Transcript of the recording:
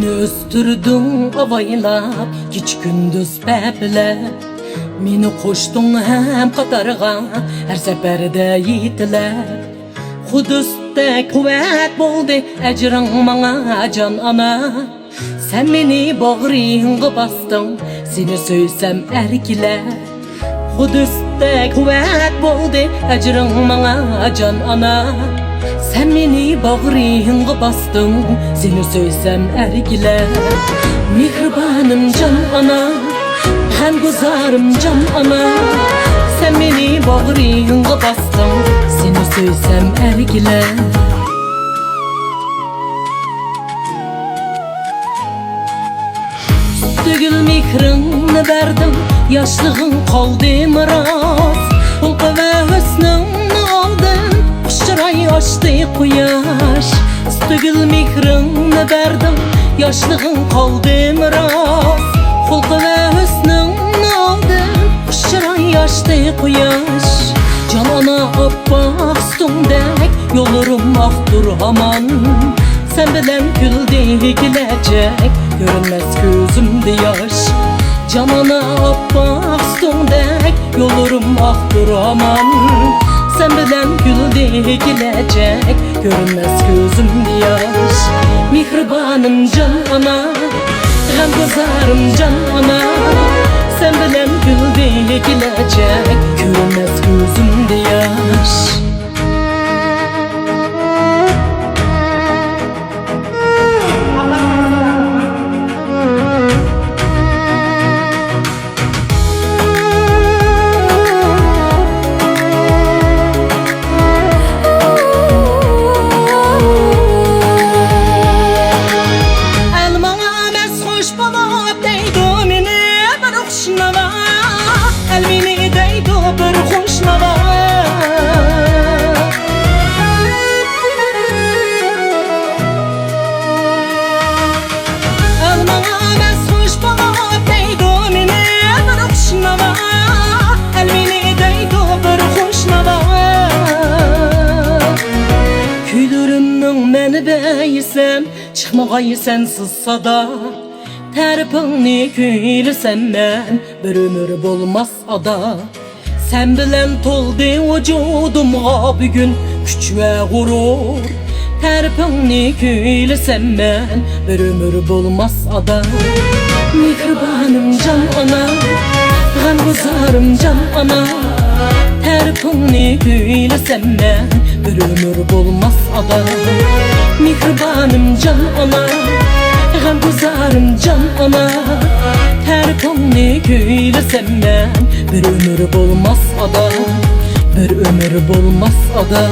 Meni östürdün avaylap, geç gündüz beplep. Meni koştun hem katarga, her seferde yitilep. Kudüs'te kuvvet boldu, ecrin bana can ana. Sen meni bağrına bastın, seni söysem erkilep. Kudüs'te kuvvet boldu, ecrin bana can ana. Sen meni bağrına bastın, seni söysem erkilep. Mihribanım can ana, hem guzarım can ana. Sen meni bağrına bastın, seni söysem erkilep. Tügül mihrini verdim, yaşlığın kaldı miras. Hulka ve hüsnünü aldın, kuşçuray açtı kuyaş. Tügül mihrini verdim, yaşlığın kaldı miras. Hulka ve hüsnünü aldın, kuşçuray açtı kuyaş. Canana abbaq üstündek, yolurum ahtur haman. Sen bilen güldü gelecek, görünmez gözümde yaş. Canana abbaq üstündek, yolurum ahtur haman. Sen bilen güldü gelecek, görünmez gözümde yaş. Mihribanım can ana, gam gözarım can ana. Sen bilen güldü gelecek, görünmez gözümde yaş. Meni beysem, çıkmagay sensiz sada. Terpini küylesem ben, bir ömür bolmaz ada. Sen bilen toldu vücudumga bugün güç ve gurur. Terpini küylesem ben, bir ömür bolmaz ada. Mihribanım can ana, gam guzarım can ana. Terpini küylesem ben, bir ömür bolmaz ada. Mihribanım can ana, gam guzarım can ana. Terpini küylesem ben, bir ömür bolmaz ada. Bir ömür bolmaz ada.